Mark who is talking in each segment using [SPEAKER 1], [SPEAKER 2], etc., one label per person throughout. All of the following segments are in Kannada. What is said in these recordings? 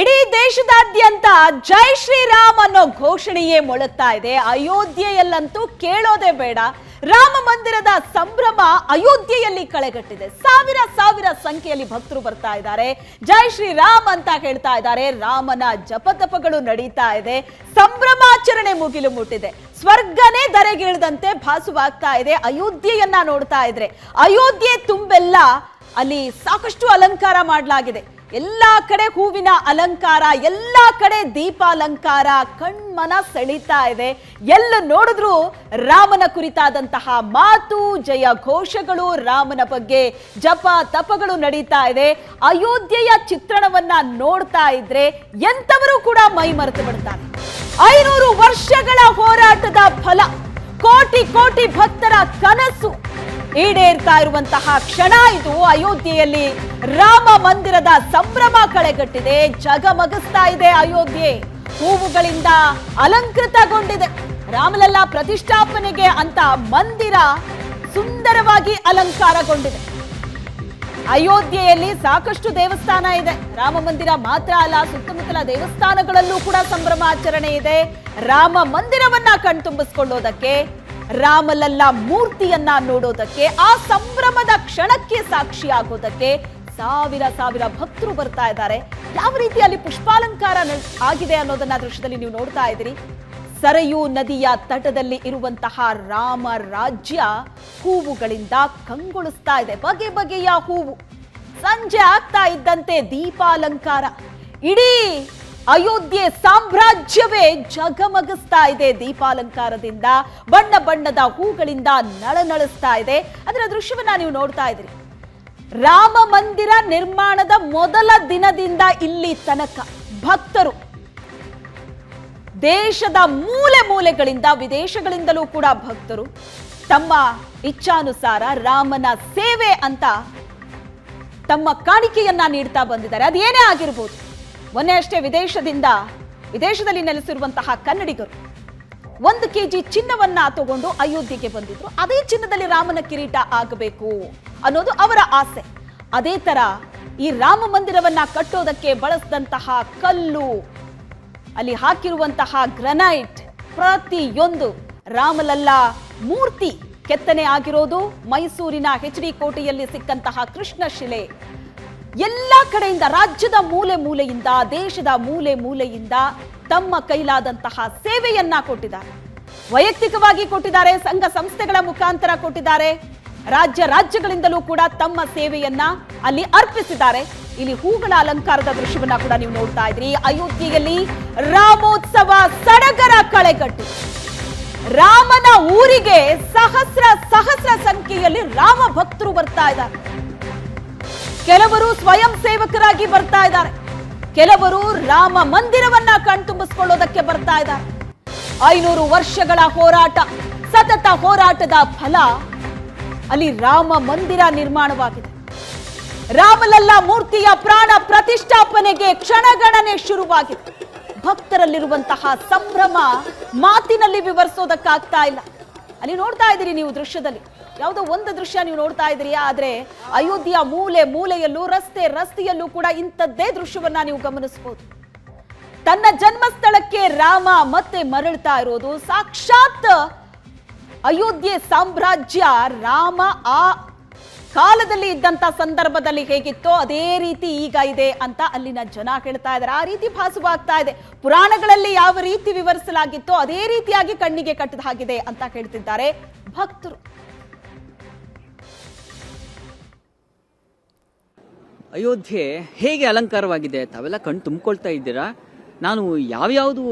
[SPEAKER 1] ಇಡೀ ದೇಶದಾದ್ಯಂತ ಜೈ ಶ್ರೀರಾಮ್ ಅನ್ನೋ ಘೋಷಣೆಯೇ ಮೊಳಗ್ತಾ ಇದೆ. ಅಯೋಧ್ಯೆಯಲ್ಲಂತೂ ಕೇಳೋದೇ ಬೇಡ. ರಾಮ ಮಂದಿರದ ಸಂಭ್ರಮ ಅಯೋಧ್ಯೆಯಲ್ಲಿ ಕಳೆಗಟ್ಟಿದೆ. ಸಾವಿರ ಸಾವಿರ ಸಂಖ್ಯೆಯಲ್ಲಿ ಭಕ್ತರು ಬರ್ತಾ ಇದ್ದಾರೆ, ಜೈ ಶ್ರೀರಾಮ್ ಅಂತ ಹೇಳ್ತಾ ಇದ್ದಾರೆ. ರಾಮನ ಜಪತಪಗಳು ನಡೀತಾ ಇದೆ, ಸಂಭ್ರಮಾಚರಣೆ ಮುಗಿಲು ಮುಟ್ಟಿದೆ. ಸ್ವರ್ಗನೇ ಧರೆಗಿಳಿದಂತೆ ಭಾಸವಾಗ್ತಾ ಇದೆ. ಅಯೋಧ್ಯೆಯನ್ನ ನೋಡ್ತಾ ಇದ್ರೆ ಅಯೋಧ್ಯೆ ತುಂಬೆಲ್ಲ ಅಲ್ಲಿ ಸಾಕಷ್ಟು ಅಲಂಕಾರ ಮಾಡಲಾಗಿದೆ. ಎಲ್ಲಾ ಕಡೆ ಹೂವಿನ ಅಲಂಕಾರ, ಎಲ್ಲಾ ಕಡೆ ದೀಪಾಲಂಕಾರ ಕಣ್ಮನ ಸೆಳೀತಾ ಇದೆ. ಎಲ್ಲ ನೋಡಿದ್ರು ರಾಮನ ಕುರಿತಾದಂತಹ ಮಾತು, ಜಯ ಘೋಷಗಳು, ರಾಮನ ಬಗ್ಗೆ ಜಪ ತಪಗಳು ನಡೀತಾ ಇದೆ. ಅಯೋಧ್ಯೆಯ ಚಿತ್ರಣವನ್ನ ನೋಡ್ತಾ ಇದ್ರೆ ಎಂತವರು ಕೂಡ ಮೈ ಮರೆತು ಬಿಡ್ತಾರೆ. 500 ವರ್ಷಗಳ ಹೋರಾಟದ ಫಲ, ಕೋಟಿ ಕೋಟಿ ಭಕ್ತರ ಕನಸು ಈಡೇರ್ತಾ ಇರುವಂತಹ ಕ್ಷಣ ಇದು. ಅಯೋಧ್ಯೆಯಲ್ಲಿ ರಾಮ ಮಂದಿರದ ಸಂಭ್ರಮ ಕಳೆಗಟ್ಟಿದೆ, ಜಗಮಗಿಸ್ತಾ ಇದೆ ಅಯೋಧ್ಯೆ. ಹೂವುಗಳಿಂದ ಅಲಂಕೃತಗೊಂಡಿದೆ. ರಾಮಲಲ್ಲಾ ಪ್ರತಿಷ್ಠಾಪನೆಗೆ ಅಂತ ಮಂದಿರ ಸುಂದರವಾಗಿ ಅಲಂಕಾರಗೊಂಡಿದೆ. ಅಯೋಧ್ಯೆಯಲ್ಲಿ ಸಾಕಷ್ಟು ದೇವಸ್ಥಾನ ಇದೆ. ರಾಮ ಮಂದಿರ ಮಾತ್ರ ಅಲ್ಲ, ಸುತ್ತಮುತ್ತಲ ದೇವಸ್ಥಾನಗಳಲ್ಲೂ ಕೂಡ ಸಂಭ್ರಮಾಚರಣೆ ಇದೆ. ರಾಮ ಮಂದಿರವನ್ನ ಕಣ್ತುಂಬಿಸ್ಕೊಳ್ಳೋದಕ್ಕೆ, ರಾಮಲಲ್ಲಾ ಮೂರ್ತಿಯನ್ನ ನೋಡೋದಕ್ಕೆ, ಆ ಸಂಭ್ರಮದ ಕ್ಷಣಕ್ಕೆ ಸಾಕ್ಷಿಯಾಗೋದಕ್ಕೆ ಸಾವಿರ ಸಾವಿರ ಭಕ್ತರು ಬರ್ತಾ ಇದ್ದಾರೆ. ಯಾವ ರೀತಿಯಲ್ಲಿ ಪುಷ್ಪಾಲಂಕಾರ ಆಗಿದೆ ಅನ್ನೋದನ್ನ ದೃಶ್ಯದಲ್ಲಿ ನೀವು ನೋಡ್ತಾ ಇದ್ದೀರಿ. ಸರಯೂ ನದಿಯ ತಟದಲ್ಲಿ ಇರುವಂತಹ ರಾಮ ರಾಜ್ಯ ಹೂವುಗಳಿಂದ ಕಂಗೊಳಿಸ್ತಾ ಇದೆ. ಬಗೆ ಬಗೆಯ ಹೂವು. ಸಂಜೆ ಆಗ್ತಾ ಇದ್ದಂತೆ ದೀಪಾಲಂಕಾರ. ಇಡೀ ಅಯೋಧ್ಯೆ ಸಾಮ್ರಾಜ್ಯವೇ ಜಗಮಗಿಸ್ತಾ ಇದೆ ದೀಪಾಲಂಕಾರದಿಂದ. ಬಣ್ಣ ಬಣ್ಣದ ಹೂಗಳಿಂದ ನಳನಳಿಸ್ತಾ ಇದೆ. ಅದರ ದೃಶ್ಯವನ್ನ ನೀವು ನೋಡ್ತಾ ಇದ್ದೀರಿ. ರಾಮ ಮಂದಿರ ನಿರ್ಮಾಣದ ಮೊದಲ ದಿನದಿಂದ ಇಲ್ಲಿ ತನಕ ಭಕ್ತರು ದೇಶದ ಮೂಲೆ ಮೂಲೆಗಳಿಂದ, ವಿದೇಶಗಳಿಂದಲೂ ಕೂಡ ಭಕ್ತರು ತಮ್ಮ ಇಚ್ಛಾನುಸಾರ ರಾಮನ ಸೇವೆ ಅಂತ ತಮ್ಮ ಕಾಣಿಕೆಯನ್ನ ನೀಡ್ತಾ ಬಂದಿದ್ದಾರೆ. ಅದೇನೇ ಆಗಿರ್ಬೋದು. ಮೊನ್ನೆ ಅಷ್ಟೇ ವಿದೇಶದಲ್ಲಿ ನೆಲೆಸಿರುವಂತಹ ಕನ್ನಡಿಗರು 1 kg ಚಿನ್ನವನ್ನ ತಗೊಂಡು ಅಯೋಧ್ಯೆಗೆ ಬಂದಿದ್ರು. ಅದೇ ಚಿನ್ನದಲ್ಲಿ ರಾಮನ ಕಿರೀಟ ಆಗಬೇಕು ಅನ್ನೋದು ಅವರ ಆಸೆ. ಅದೇ ತರ ಈ ರಾಮ ಮಂದಿರವನ್ನ ಕಟ್ಟೋದಕ್ಕೆ ಬಳಸಿದಂತಹ ಕಲ್ಲು, ಅಲ್ಲಿ ಹಾಕಿರುವಂತಹ ಗ್ರನೈಟ್, ಪ್ರತಿಯೊಂದು ರಾಮಲಲ್ಲಾ ಮೂರ್ತಿ ಕೆತ್ತನೆ ಆಗಿರೋದು ಮೈಸೂರಿನ HD ಕೋಟೆಯಲ್ಲಿ ಸಿಕ್ಕಂತಹ ಕೃಷ್ಣ ಶಿಲೆ. ಎಲ್ಲ ಕಡೆಯಿಂದ, ರಾಜ್ಯದ ಮೂಲೆ ಮೂಲೆಯಿಂದ, ದೇಶದ ಮೂಲೆ ಮೂಲೆಯಿಂದ ತಮ್ಮ ಕೈಲಾದಂತಹ ಸೇವೆಯನ್ನ ಕೊಟ್ಟಿದ್ದಾರೆ. ವೈಯಕ್ತಿಕವಾಗಿ ಕೊಟ್ಟಿದ್ದಾರೆ, ಸಂಘ ಸಂಸ್ಥೆಗಳ ಮುಖಾಂತರ ಕೊಟ್ಟಿದ್ದಾರೆ, ರಾಜ್ಯಗಳಿಂದಲೂ ಕೂಡ ತಮ್ಮ ಸೇವೆಯನ್ನ ಅಲ್ಲಿ ಅರ್ಪಿಸಿದ್ದಾರೆ. ಇಲ್ಲಿ ಹೂಗಳ ಅಲಂಕಾರದ ದೃಶ್ಯವನ್ನ ಕೂಡ ನೀವು ನೋಡ್ತಾ ಇದ್ರಿ. ಅಯೋಧ್ಯೆಯಲ್ಲಿ ರಾಮೋತ್ಸವ ಸಡಗರ ಕಳೆಗಟ್ಟಿ ರಾಮನ ಊರಿಗೆ ಸಹಸ್ರ ಸಹಸ್ರ ಸಂಖ್ಯೆಯಲ್ಲಿ ರಾಮ ಭಕ್ತರು ಬರ್ತಾ ಇದ್ದಾರೆ. ಕೆಲವರು ಸ್ವಯಂ ಸೇವಕರಾಗಿ ಬರ್ತಾ ಇದ್ದಾರೆ, ಕೆಲವರು ರಾಮ ಮಂದಿರವನ್ನ ಕಣ್ತುಂಬಿಸಿಕೊಳ್ಳೋದಕ್ಕೆ ಬರ್ತಾ ಇದ್ದಾರೆ. 500 ವರ್ಷಗಳ ಹೋರಾಟ, ಸತತ ಹೋರಾಟದ ಫಲ ಅಲ್ಲಿ ರಾಮ ಮಂದಿರ ನಿರ್ಮಾಣವಾಗಿದೆ. ರಾಮಲಲ್ಲಾ ಮೂರ್ತಿಯ ಪ್ರಾಣ ಪ್ರತಿಷ್ಠಾಪನೆಗೆ ಕ್ಷಣಗಣನೆ ಶುರುವಾಗಿದೆ. ಭಕ್ತರಲ್ಲಿರುವಂತಹ ಸಂಭ್ರಮ ಮಾತಿನಲ್ಲಿ ವಿವರಿಸೋದಕ್ಕಾಗ್ತಾ ಇಲ್ಲ. ಅಲ್ಲಿ ನೋಡ್ತಾ ಇದ್ದೀರಿ ನೀವು ದೃಶ್ಯದಲ್ಲಿ, ಯಾವುದೋ ಒಂದು ದೃಶ್ಯ ನೀವು ನೋಡ್ತಾ ಇದ್ದೀರಿ. ಆದ್ರೆ ಅಯೋಧ್ಯೆಯ ಮೂಲೆ ಮೂಲೆಯಲ್ಲೂ, ರಸ್ತೆಯಲ್ಲೂ ಕೂಡ ಇಂಥದ್ದೇ ದೃಶ್ಯವನ್ನ ನೀವು ಗಮನಿಸಬಹುದು. ತನ್ನ ಜನ್ಮಸ್ಥಳಕ್ಕೆ ರಾಮ ಮತ್ತೆ ಮರಳ್ತಾ ಇರೋದು. ಸಾಕ್ಷಾತ್ ಅಯೋಧ್ಯೆ ಸಾಮ್ರಾಜ್ಯ ರಾಮ ಆ ಕಾಲದಲ್ಲಿ ಇದ್ದಂತ ಸಂದರ್ಭದಲ್ಲಿ ಹೇಗಿತ್ತೋ ಅದೇ ರೀತಿ ಈಗ ಇದೆ ಅಂತ ಅಲ್ಲಿನ ಜನ ಹೇಳ್ತಾ ಇದ್ದಾರೆ. ಆ ರೀತಿ ಭಾಸವಾಗ್ತಾ ಇದೆ. ಪುರಾಣಗಳಲ್ಲಿ ಯಾವ ರೀತಿ ವಿವರಿಸಲಾಗಿತ್ತೋ ಅದೇ ರೀತಿಯಾಗಿ ಕಣ್ಣಿಗೆ ಕಟ್ಟಿದ ಹಾಗಿದೆ ಅಂತ ಹೇಳ್ತಿದ್ದಾರೆ ಭಕ್ತರು.
[SPEAKER 2] ಅಯೋಧ್ಯೆ ಹೇಗೆ ಅಲಂಕಾರವಾಗಿದೆ ತಾವೆಲ್ಲ ಕಣ್ಣು ತುಂಬಿಕೊಳ್ತಾ ಇದ್ದೀರಾ. ನಾನು ಯಾವ್ಯಾವುದು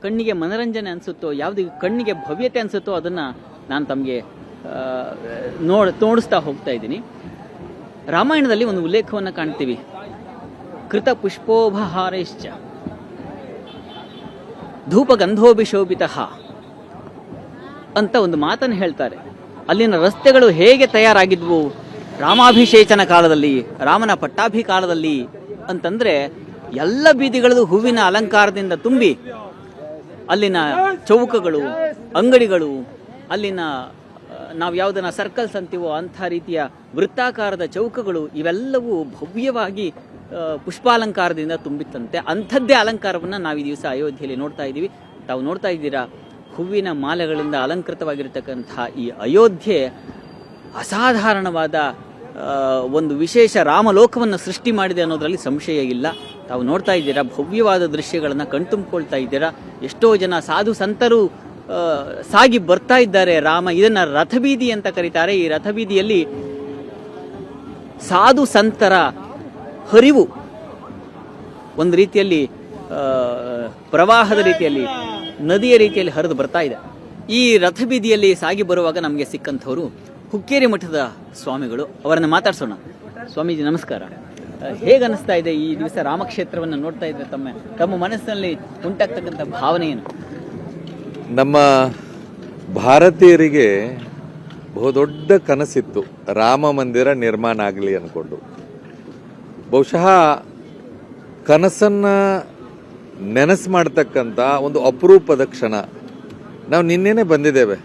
[SPEAKER 2] ಕಣ್ಣಿಗೆ ಮನರಂಜನೆ ಅನಿಸುತ್ತೋ, ಯಾವುದು ಕಣ್ಣಿಗೆ ಭವ್ಯತೆ ಅನಿಸುತ್ತೋ ಅದನ್ನು ನಾನು ತಮಗೆ ತೋರಿಸ್ತಾ ಹೋಗ್ತಾ ಇದ್ದೀನಿ. ರಾಮಾಯಣದಲ್ಲಿ ಒಂದು ಉಲ್ಲೇಖವನ್ನು ಕಾಣ್ತೀವಿ, ಕೃತ ಪುಷ್ಪೋಪಹಾರೈಶ್ಚ ಧೂಪಗಂಧೋಭಿಶೋಭಿತ ಅಂತ ಒಂದು ಮಾತನ್ನು ಹೇಳ್ತಾರೆ. ಅಲ್ಲಿನ ರಸ್ತೆಗಳು ಹೇಗೆ ತಯಾರಾಗಿದ್ವು ರಾಮಾಭಿಷೇಚನ ಕಾಲದಲ್ಲಿ, ರಾಮನ ಪಟ್ಟಾಭಿ ಕಾಲದಲ್ಲಿ ಅಂತಂದ್ರೆ ಎಲ್ಲ ಬೀದಿಗಳಲ್ಲೂ ಹೂವಿನ ಅಲಂಕಾರದಿಂದ ತುಂಬಿ ಅಲ್ಲಿನ ಚೌಕಗಳು, ಅಂಗಡಿಗಳು, ಅಲ್ಲಿನ ನಾವು ಯಾವುದನ್ನ ಸರ್ಕಲ್ಸ್ ಅಂತೀವೋ ಅಂಥ ರೀತಿಯ ವೃತ್ತಾಕಾರದ ಚೌಕಗಳು ಇವೆಲ್ಲವೂ ಭವ್ಯವಾಗಿ ಪುಷ್ಪಾಲಂಕಾರದಿಂದ ತುಂಬಿತ್ತಂತೆ. ಅಂಥದ್ದೇ ಅಲಂಕಾರವನ್ನು ನಾವು ಈ ದಿವಸ ಅಯೋಧ್ಯೆಯಲ್ಲಿ ನೋಡ್ತಾ ಇದ್ದೀವಿ. ತಾವು ನೋಡ್ತಾ ಇದ್ದೀರಾ, ಹೂವಿನ ಮಾಲೆಗಳಿಂದ ಅಲಂಕೃತವಾಗಿರತಕ್ಕಂಥ ಈ ಅಯೋಧ್ಯೆ ಅಸಾಧಾರಣವಾದ ಒಂದು ವಿಶೇಷ ರಾಮಲೋಕವನ್ನು ಸೃಷ್ಟಿ ಮಾಡಿದೆ ಅನ್ನೋದರಲ್ಲಿ ಸಂಶಯ ಇಲ್ಲ. ತಾವು ನೋಡ್ತಾ ಇದ್ದೀರಾ, ಭವ್ಯವಾದ ದೃಶ್ಯಗಳನ್ನು ಕಣ್ತುಂಬಿಕೊಳ್ತಾ ಇದ್ದೀರಾ. ಎಷ್ಟೋ ಜನ ಸಾಧು ಸಂತರು ಸಾಗಿ ಬರ್ತಾ ಇದ್ದಾರೆ. ಇದನ್ನ ರಥಬೀದಿ ಅಂತ ಕರೀತಾರೆ. ಈ ರಥಬೀದಿಯಲ್ಲಿ ಸಾಧು ಸಂತರ ಹರಿವು ಒಂದು ರೀತಿಯಲ್ಲಿ ಪ್ರವಾಹದ ರೀತಿಯಲ್ಲಿ, ನದಿಯ ರೀತಿಯಲ್ಲಿ ಹರಿದು ಬರ್ತಾ ಇದೆ. ಈ ರಥಬೀದಿಯಲ್ಲಿ ಸಾಗಿ ಬರುವಾಗ ನಮಗೆ ಸಿಕ್ಕಂಥವರು ಹುಕ್ಕೇರಿ ಮಠದ ಸ್ವಾಮಿಗಳು. ಅವರನ್ನು ಮಾತಾಡ್ಸೋಣ. ಸ್ವಾಮೀಜಿ ನಮಸ್ಕಾರ. ಹೇಗನ್ನಿಸ್ತಾ ಇದೆ ಈ ದಿವಸ ರಾಮಕ್ಷೇತ್ರವನ್ನು ನೋಡ್ತಾ ಇದ್ರೆ ತಮ್ಮ ಮನಸ್ಸಿನಲ್ಲಿ ಉಂಟಾಗ್ತಕ್ಕಂಥ ಭಾವನೆ ಏನು?
[SPEAKER 3] ನಮ್ಮ ಭಾರತೀಯರಿಗೆ ಬಹುದೊಡ್ಡ ಕನಸಿತ್ತು, ರಾಮ ಮಂದಿರ ನಿರ್ಮಾಣ ಆಗಲಿ ಅಂದ್ಕೊಂಡು. ಬಹುಶಃ ಕನಸನ್ನು ನೆನಸು ಮಾಡ್ತಕ್ಕಂಥ ಒಂದು ಅಪರೂಪದ ಕ್ಷಣ ನಾವು ನಿನ್ನೆನೆ ಬಂದಿದ್ದೇವೆ.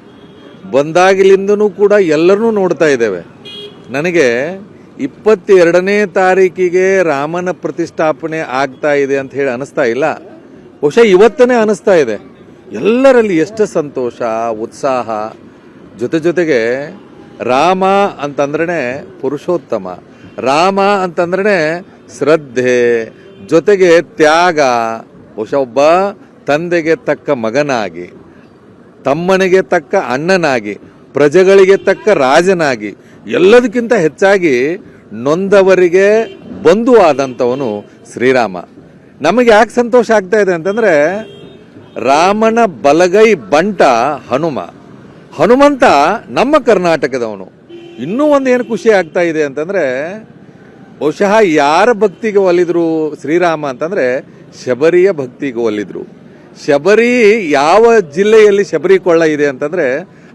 [SPEAKER 3] ಬಂದಾಗಲಿಂದನೂ ಕೂಡ ಎಲ್ಲರನ್ನೂ ನೋಡ್ತಾ ಇದ್ದೇವೆ. ನನಗೆ 22ನೇ ತಾರೀಕಿಗೆ ರಾಮನ ಪ್ರತಿಷ್ಠಾಪನೆ ಆಗ್ತಾ ಇದೆ ಅಂತ ಹೇಳಿ ಅನಿಸ್ತಾ ಇಲ್ಲ, ಬಹುಶಃ ಇವತ್ತನೇ ಅನಿಸ್ತಾ ಇದೆ. ಎಲ್ಲರಲ್ಲಿ ಎಷ್ಟು ಸಂತೋಷ, ಉತ್ಸಾಹ. ಜೊತೆಗೆ ರಾಮ ಅಂತಂದ್ರೆ ಪುರುಷೋತ್ತಮ, ರಾಮ ಅಂತಂದ್ರೆ ಶ್ರದ್ಧೆ, ಜೊತೆಗೆ ತ್ಯಾಗ. ಬಹುಶಃ ಒಬ್ಬ ತಂದೆಗೆ ತಕ್ಕ ಮಗನಾಗಿ, ತಮ್ಮನಿಗೆ ತಕ್ಕ ಅಣ್ಣನಾಗಿ, ಪ್ರಜೆಗಳಿಗೆ ತಕ್ಕ ರಾಜನಾಗಿ, ಎಲ್ಲದಕ್ಕಿಂತ ಹೆಚ್ಚಾಗಿ ನೊಂದವರಿಗೆ ಬಂಧು ಆದಂಥವನು ಶ್ರೀರಾಮ. ನಮಗೆ ಯಾಕೆ ಸಂತೋಷ ಆಗ್ತಾ ಇದೆ ಅಂತಂದ್ರೆ, ರಾಮನ ಬಲಗೈ ಬಂಟ ಹನುಮಂತ ನಮ್ಮ ಕರ್ನಾಟಕದವನು. ಇನ್ನೂ ಒಂದೇನು ಖುಷಿ ಆಗ್ತಾ ಇದೆ ಅಂತಂದ್ರೆ, ಬಹುಶಃ ಯಾರ ಭಕ್ತಿಗೆ ಒಲಿದ್ರು ಶ್ರೀರಾಮ ಅಂತಂದ್ರೆ ಶಬರಿಯ ಭಕ್ತಿಗೆ ಒಲಿದ್ರು. ಶಬರಿ ಯಾವ ಜಿಲ್ಲೆಯಲ್ಲಿ ಶಬರಿ ಕೊಳ್ಳ ಇದೆ ಅಂತಂದ್ರೆ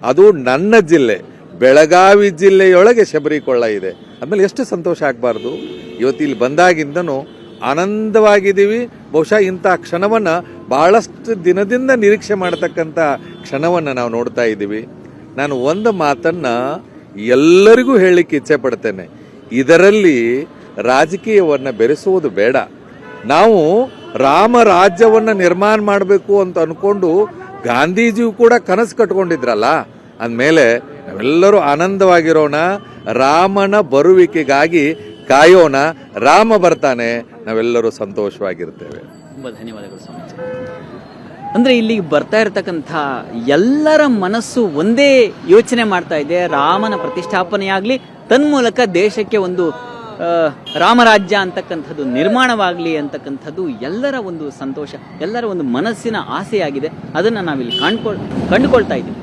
[SPEAKER 3] ಅದು ನನ್ನ ಜಿಲ್ಲೆ, ಬೆಳಗಾವಿ ಜಿಲ್ಲೆಯೊಳಗೆ ಶಬರಿ ಕೊಳ್ಳ ಇದೆ. ಆಮೇಲೆ ಎಷ್ಟು ಸಂತೋಷ ಆಗಬಾರ್ದು. ಇವತ್ತು ಇಲ್ಲಿ ಬಂದಾಗಿಂದನೂ ಆನಂದವಾಗಿದ್ದೀವಿ. ಬಹುಶಃ ಇಂಥ ಕ್ಷಣವನ್ನು ಬಹಳಷ್ಟು ದಿನದಿಂದ ನಿರೀಕ್ಷೆ ಮಾಡತಕ್ಕಂಥ ಕ್ಷಣವನ್ನು ನಾವು ನೋಡ್ತಾ ಇದ್ದೀವಿ. ನಾನು ಒಂದು ಮಾತನ್ನು ಎಲ್ಲರಿಗೂ ಹೇಳಲಿಕ್ಕೆ ಇಚ್ಛೆ ಪಡ್ತೇನೆ, ಇದರಲ್ಲಿ ರಾಜಕೀಯವನ್ನು ಬೆರೆಸುವುದು ಬೇಡ. ನಾವು ರಾಮ ರಾಜ್ಯವನ್ನು ನಿರ್ಮಾಣ ಮಾಡಬೇಕು ಅಂತ ಅನ್ಕೊಂಡು ಗಾಂಧೀಜಿಯು ಕೂಡ ಕನಸು ಕಟ್ಕೊಂಡಿದ್ರಲ್ಲ, ಅಂದಮೇಲೆ ನಾವೆಲ್ಲರೂ ಆನಂದವಾಗಿರೋಣ. ರಾಮನ ಬರುವಿಕೆಗಾಗಿ ಕಾಯೋಣ. ರಾಮ ಬರ್ತಾನೆ, ನಾವೆಲ್ಲರೂ ಸಂತೋಷವಾಗಿರ್ತೇವೆ.
[SPEAKER 2] ತುಂಬ ಧನ್ಯವಾದಗಳು ಸ್ವಾಮೀಜಿ. ಅಂದ್ರೆ ಇಲ್ಲಿಗೆ ಬರ್ತಾ ಇರತಕ್ಕಂಥ ಎಲ್ಲರ ಮನಸ್ಸು ಒಂದೇ ಯೋಚನೆ ಮಾಡ್ತಾ ಇದೆ, ರಾಮನ ಪ್ರತಿಷ್ಠಾಪನೆಯಾಗ್ಲಿ, ತನ್ಮೂಲಕ ದೇಶಕ್ಕೆ ಒಂದು ರಾಮರಾಜ್ಯ ಅಂತಕ್ಕಂಥದ್ದು ನಿರ್ಮಾಣವಾಗಲಿ ಅಂತಕ್ಕಂಥದ್ದು ಎಲ್ಲರ ಒಂದು ಸಂತೋಷ, ಎಲ್ಲರ ಒಂದು ಮನಸ್ಸಿನ ಆಸೆಯಾಗಿದೆ. ಅದನ್ನು ನಾವಿಲ್ಲಿ ಕಂಡುಕೊಳ್ತಾ ಇದ್ದೀವಿ.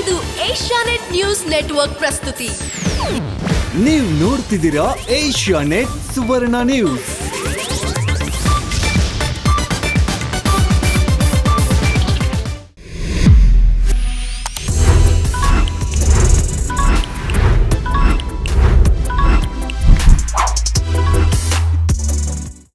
[SPEAKER 4] ಇದು ಏಷ್ಯಾನೆಟ್ ನ್ಯೂಸ್ ನೆಟ್ವರ್ಕ್ ಪ್ರಸ್ತುತಿ.
[SPEAKER 5] ನೀವು ನೋಡ್ತಿದ್ದೀರಾ ಏಷ್ಯಾನೆಟ್ ಸುವರ್ಣ ನ್ಯೂಸ್.